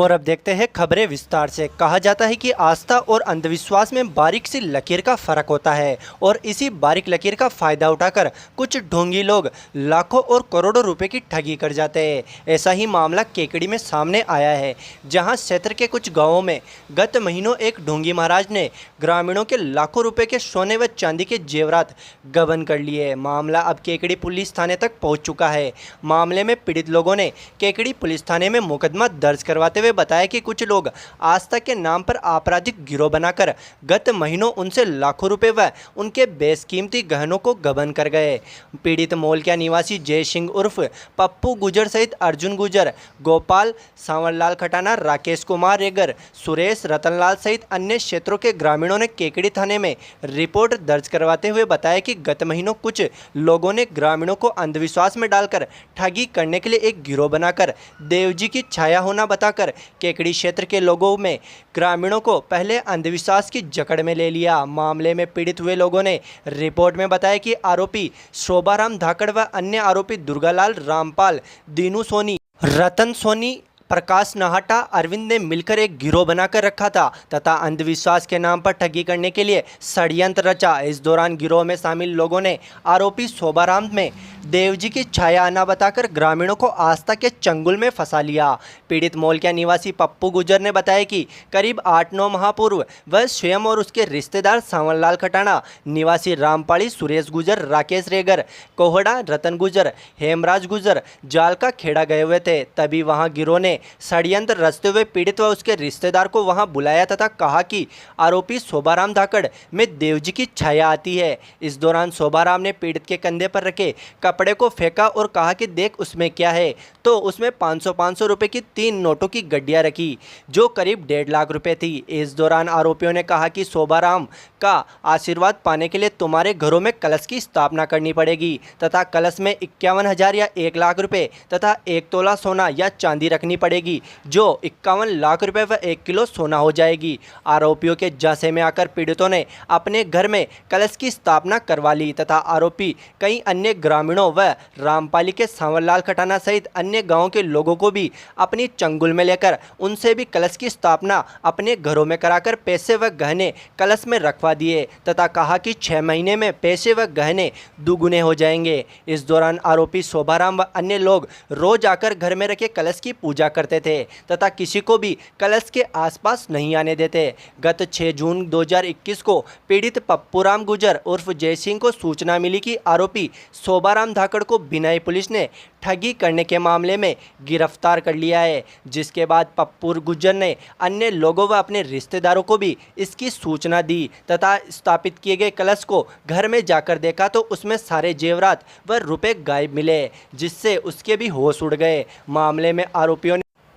और अब देखते हैं खबरें विस्तार से। कहा जाता है कि आस्था और अंधविश्वास में बारीक सी लकीर का फर्क होता है और इसी बारीक लकीर का फायदा उठाकर कुछ ढोंगी लोग लाखों और करोड़ों रुपए की ठगी कर जाते हैं। ऐसा ही मामला केकड़ी में सामने आया है, जहां क्षेत्र के कुछ गांवों में गत महीनों एक ढोंगी महाराज ने ग्रामीणों के लाखों रुपए के सोने व चांदी के जेवरात गबन कर लिए। मामला अब केकड़ी पुलिस थाने तक पहुंच चुका है। मामले में पीड़ित लोगों ने केकड़ी पुलिस थाने में मुकदमा दर्ज करवाते हुए बताया कि कुछ लोग आस्था के नाम पर आपराधिक गिरोह बनाकर गत महीनों उनसे लाखों रुपए व उनके बेशकीमती गहनों को गबन कर गए। पीड़ित मोलकिया निवासी जय सिंह उर्फ पप्पू गुजर सहित अर्जुन गुजर, गोपाल सांवरलाल खटाना, राकेश कुमार रेगर, सुरेश रतनलाल सहित अन्य क्षेत्रों के ग्रामीणों ने केकड़ी थाने में रिपोर्ट दर्ज करवाते हुए बताया कि गत महीनों कुछ लोगों ने ग्रामीणों को अंधविश्वास में डालकर ठगी करने के लिए एक गिरोह बनाकर देवजी की छाया होना बताकर केकड़ी क्षेत्र के लोगों में ग्रामीणों को पहले अंधविश्वास की जकड़ में ले लिया। मामले में पीड़ित हुए लोगों ने रिपोर्ट में बताया कि आरोपी शोभाराम धाकड़ व अन्य आरोपी दुर्गालाल, रामपाल, दीनू सोनी, रतन सोनी, प्रकाश नाहटा, अरविंद ने मिलकर एक गिरोह बनाकर रखा था तथा अंधविश्वास के नाम पर ठगी करने के लिए षड्यंत्र रचा। इस दौरान गिरोह में शामिल लोगों ने आरोपी शोभाराम में देवजी की छाया आना बताकर ग्रामीणों को आस्था के चंगुल में फंसा लिया। पीड़ित मोलकिया निवासी पप्पू गुजर ने बताया कि करीब 8-9 माह पूर्व वह स्वयं और उसके रिश्तेदार सांवरलाल खटाना निवासी रामपाड़ी, सुरेश गुजर, राकेश रेगर, कोहड़ा, रतन गुजर, हेमराज गुजर जाल का खेड़ा गए हुए थे। तभी वहां गिरोह ने षड्यंत्र रचते हुए पीड़ित व उसके रिश्तेदार को वहां बुलाया तथा कहा कि आरोपी शोभाराम धाकड़ में देवजी की छाया आती है। इस दौरान शोभाराम ने पीड़ित के कंधे पर रखे कपड़े को फेंका और कहा कि देख उसमें क्या है, तो उसमें 500-500 रुपए की 3 नोटों की गड्डियां रखी जो करीब 1.5 लाख रुपए थी। इस दौरान आरोपियों ने कहा कि शोभाराम का आशीर्वाद पाने के लिए तुम्हारे घरों में कलश की स्थापना करनी पड़ेगी तथा कलश में 51,000 या 1 लाख रुपए तथा 1 तोला सोना या चांदी रखनी पड़ेगी जो 51 लाख रुपए व 1 किलो सोना हो जाएगी। आरोपियों के झांसे में आकर पीड़ितों ने अपने घर में कलश की स्थापना करवा ली तथा आरोपी कई अन्य ग्रामीणों व रामपाली के सांवरलाल खटाना सहित अन्य गांवों के लोगों को भी अपनी चंगुल में लेकर उनसे भी कलश की स्थापना अपने घरों में कराकर पैसे व गहने कलश में रखवा दिए तथा कहा कि 6 महीने में पैसे व गहने दुगुने हो जाएंगे। इस दौरान आरोपी शोभाराम व अन्य लोग रोज आकर घर में रखे कलश की पूजा करते थे तथा किसी को भी कलश के आसपास नहीं आने देते। गत 6 जून 2021 को पीड़ित पप्पूराम गुजर उर्फ जय सिंह को सूचना मिली कि आरोपी शोभाराम धाकड़ को बिनाई पुलिस ने ठगी करने के मामले में गिरफ्तार कर लिया है, जिसके बाद पप्पू गुजर ने अन्य लोगों व अपने रिश्तेदारों को भी इसकी सूचना दी तथा स्थापित किए गए कलश को घर में जाकर देखा तो उसमें सारे जेवरात व रुपए गायब मिले, जिससे उसके भी होश उड़ गए। मामले में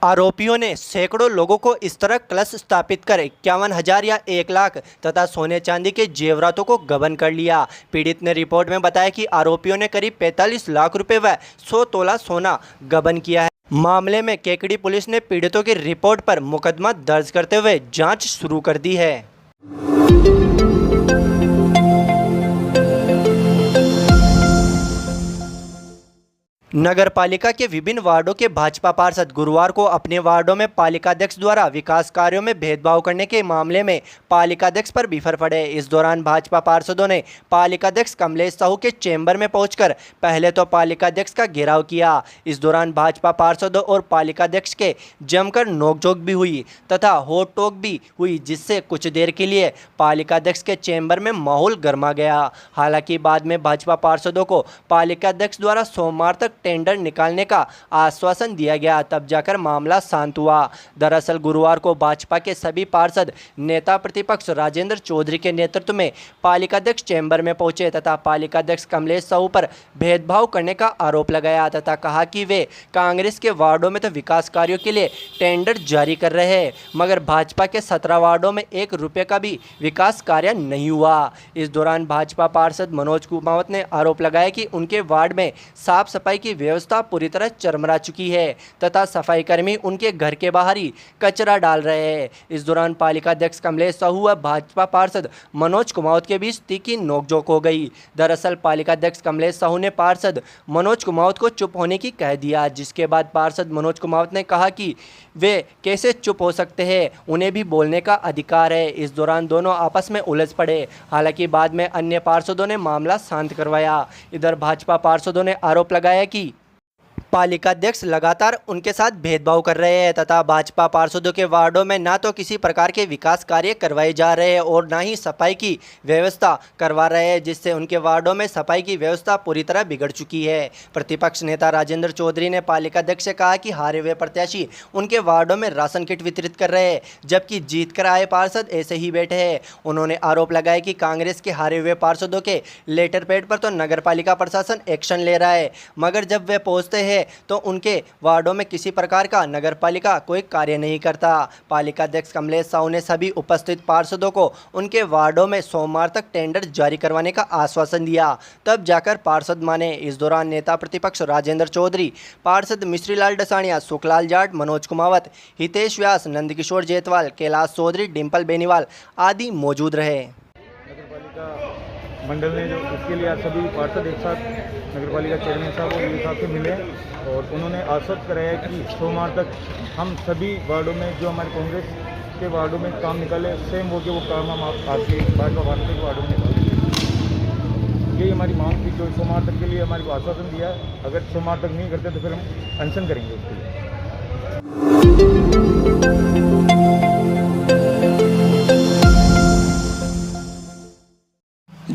आरोपियों ने सैकड़ों लोगों को इस तरह कलश स्थापित कर 51,000 या 1 लाख तथा सोने चांदी के जेवरातों को गबन कर लिया। पीड़ित ने रिपोर्ट में बताया कि आरोपियों ने करीब 45 लाख रुपए व 100 तोला सोना गबन किया है। मामले में केकड़ी पुलिस ने पीड़ितों की रिपोर्ट पर मुकदमा दर्ज करते हुए जांच शुरू कर दी है। नगर पालिका के विभिन्न वार्डों के भाजपा पार्षद गुरुवार को अपने वार्डों में पालिकाध्यक्ष द्वारा विकास कार्यों में भेदभाव करने के मामले में पालिकाध्यक्ष पर बिफर पड़े। इस दौरान भाजपा पार्षदों ने पालिकाध्यक्ष कमलेश साहू के चैम्बर में पहुंचकर पहले तो पालिकाध्यक्ष का घेराव किया। इस दौरान भाजपा पार्षदों और पालिकाध्यक्ष के जमकर नोकझोंक भी हुई तथा होट टोक भी हुई, जिससे कुछ देर के लिए पालिकाध्यक्ष के चैम्बर में माहौल गर्मा गया। हालांकि बाद में भाजपा पार्षदों को पालिकाध्यक्ष द्वारा सोमवार तक टेंडर निकालने का आश्वासन दिया गया, तब जाकर मामला शांत हुआ। दरअसल गुरुवार को भाजपा के सभी पार्षद नेता प्रतिपक्ष राजेंद्र चौधरी के नेतृत्व में पालिकाध्यक्ष चैम्बर में पहुंचे तथा पालिकाध्यक्ष कमलेश साहू पर भेदभाव करने का आरोप लगाया तथा कहा कि वे कांग्रेस के वार्डों में तो विकास कार्यों के लिए टेंडर जारी कर रहे हैं, मगर भाजपा के 17 वार्डों में 1 रुपये का भी विकास कार्य नहीं हुआ। इस दौरान भाजपा पार्षद मनोज कुमावत ने आरोप लगाया कि उनके वार्ड में साफ सफाई की व्यवस्था पूरी तरह चरमरा चुकी है तथा सफाई कर्मी उनके घर के बाहर ही कचरा डाल रहे हैं। इस दौरान पालिका अध्यक्ष कमलेश साहू व भाजपा पार्षद मनोज कुमावत के बीच तीखी नोकझोंक हो गई। दरअसल पालिका अध्यक्ष कमलेश साहू ने पार्षद मनोज कुमावत को चुप होने की कह दिया, जिसके बाद पार्षद मनोज कुमावत ने कहा कि वे कैसे चुप हो सकते हैं, उन्हें भी बोलने का अधिकार है। इस दौरान दोनों आपस में उलझ पड़े। हालांकि बाद में अन्य पार्षदों ने मामला शांत करवाया। इधर भाजपा पार्षदों ने आरोप लगाया कि पालिका अध्यक्ष लगातार उनके साथ भेदभाव कर रहे हैं तथा भाजपा पार्षदों के वार्डों में ना तो किसी प्रकार के विकास कार्य करवाए जा रहे हैं और ना ही सफाई की व्यवस्था करवा रहे हैं, जिससे उनके वार्डों में सफाई की व्यवस्था पूरी तरह बिगड़ चुकी है। प्रतिपक्ष नेता राजेंद्र चौधरी ने पालिका अध्यक्ष से कहा कि हारे हुए प्रत्याशी उनके वार्डों में राशन किट वितरित कर रहे हैं, जबकि जीत कर आए पार्षद ऐसे ही बैठे हैं। उन्होंने आरोप लगाया कि कांग्रेस के हारे हुए पार्षदों के लेटर पैड पर तो नगर पालिका प्रशासन एक्शन ले रहा है, मगर जब वे पहुँचते हैं तो उनके वार्डों में किसी प्रकार का नगरपालिका कोई कार्य नहीं करता। पालिका अध्यक्ष कमलेश साहू ने सभी उपस्थित पार्षदों को उनके वार्डों में सोमवार तक टेंडर जारी करवाने का आश्वासन दिया, तब जाकर पार्षद माने। इस दौरान नेता प्रतिपक्ष राजेंद्र चौधरी, पार्षद मिश्रीलाल डसानिया, सुखलाल जाट, मनोज कुमावत, हितेश व्यास, नंदकिशोर जेतवाल, कैलाश चौधरी, डिम्पल बेनीवाल आदि मौजूद रहे। मंडल ने जो इसके लिए आज सभी पार्षद एक साथ नगरपालिका चेयरमैन साहब और ये साहब से मिले और उन्होंने आश्वस्त कराया कि सोमवार तक हम सभी वार्डों में जो हमारे कांग्रेस के वार्डों में काम निकाले सेम हो के वो काम हम आपके भाजपा पार्टी के वार्डों में निकालेंगे। यही हमारी मांग थी, जो सोमवार तक के लिए हमारे को आश्वासन दिया। अगर सोमवार तक नहीं करते तो फिर हम अनशन करेंगे उसके लिए।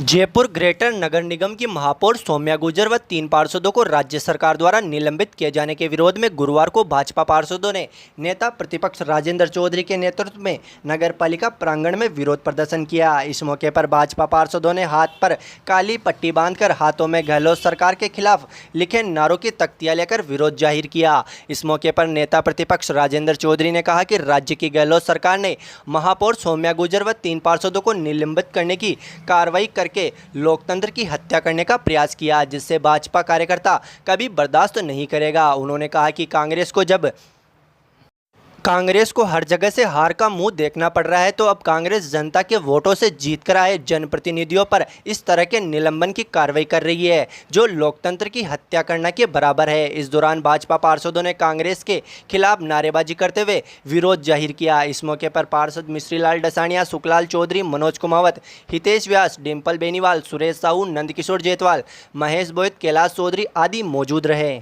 जयपुर ग्रेटर नगर निगम की महापौर सौम्या गुर्जर व 3 पार्षदों को राज्य सरकार द्वारा निलंबित किए जाने के विरोध में गुरुवार को भाजपा पार्षदों ने नेता प्रतिपक्ष राजेंद्र चौधरी के नेतृत्व में नगर पालिका प्रांगण में विरोध प्रदर्शन किया। इस मौके पर भाजपा पार्षदों ने हाथ पर काली पट्टी बांधकर हाथों में गहलोत सरकार के खिलाफ लिखे नारों की तख्तियां लेकर विरोध जाहिर किया। इस मौके पर नेता प्रतिपक्ष राजेंद्र चौधरी ने कहा कि राज्य की गहलोत सरकार ने महापौर सौम्या गुर्जर व 3 पार्षदों को निलंबित करने की कार्रवाई करके लोकतंत्र की हत्या करने का प्रयास किया, जिससे भाजपा कार्यकर्ता कभी बर्दाश्त नहीं करेगा। उन्होंने कहा कि कांग्रेस को हर जगह से हार का मुंह देखना पड़ रहा है, तो अब कांग्रेस जनता के वोटों से जीत कर आए जनप्रतिनिधियों पर इस तरह के निलंबन की कार्रवाई कर रही है, जो लोकतंत्र की हत्या करने के बराबर है। इस दौरान भाजपा पार्षदों ने कांग्रेस के खिलाफ नारेबाजी करते हुए विरोध जाहिर किया। इस मौके पर पार्षद मिश्रीलाल डसानिया, सुखलाल चौधरी, मनोज कुमावत, हितेश व्यास, डिम्पल बेनीवाल, सुरेश साहू, नंदकिशोर जेतवाल, महेश बोहित, कैलाश चौधरी आदि मौजूद रहे।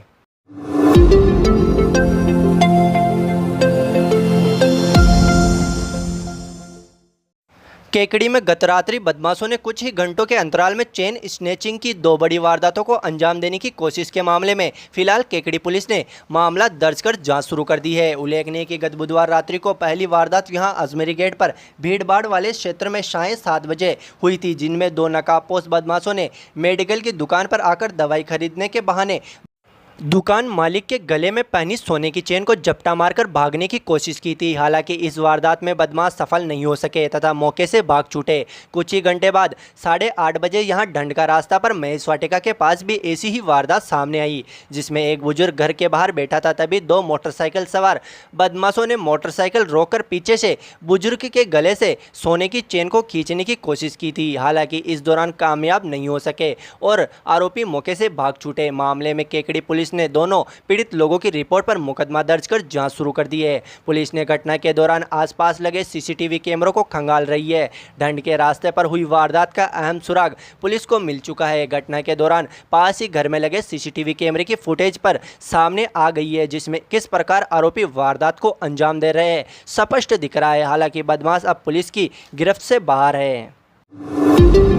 केकड़ी में गत रात्रि बदमाशों ने कुछ ही घंटों के अंतराल में चेन स्नैचिंग की 2 बड़ी वारदातों को अंजाम देने की कोशिश के मामले में फिलहाल केकड़ी पुलिस ने मामला दर्ज कर जांच शुरू कर दी है। उल्लेखनीय कि गत बुधवार रात्रि को पहली वारदात यहां अजमेरी गेट पर भीड़भाड़ वाले क्षेत्र में साढ़े 7 बजे हुई थी, जिनमें 2 नकाबपोश बदमाशों ने मेडिकल की दुकान पर आकर दवाई खरीदने के बहाने दुकान मालिक के गले में पहनी सोने की चेन को झपटा मारकर भागने की कोशिश की थी। हालांकि इस वारदात में बदमाश सफल नहीं हो सके तथा मौके से भाग छूटे। कुछ ही घंटे बाद 8:30 बजे यहां ढंड का रास्ता पर महेश वाटिका के पास भी ऐसी ही वारदात सामने आई, जिसमें एक बुजुर्ग घर के बाहर बैठा था। तभी 2 मोटरसाइकिल सवार बदमाशों ने मोटरसाइकिल रोककर पीछे से बुजुर्ग के गले से सोने की चेन को खींचने की कोशिश की थी। हालांकि इस दौरान कामयाब नहीं हो सके और आरोपी मौके से भाग छूटे। मामले में केकड़ी पुलिस ने दोनों पीड़ित लोगों की रिपोर्ट पर मुकदमा दर्ज कर जांच शुरू कर दी है। पुलिस ने घटना के दौरान आसपास लगे सीसीटीवी कैमरों को खंगाल रही है। ढंड के रास्ते पर हुई वारदात का अहम सुराग पुलिस को मिल चुका है। घटना के दौरान पास ही घर में लगे सीसीटीवी कैमरे की फुटेज पर सामने आ गई है, जिसमें किस प्रकार आरोपी वारदात को अंजाम दे रहे हैं स्पष्ट दिख रहा है। हालांकि बदमाश अब पुलिस की गिरफ्त से बाहर है।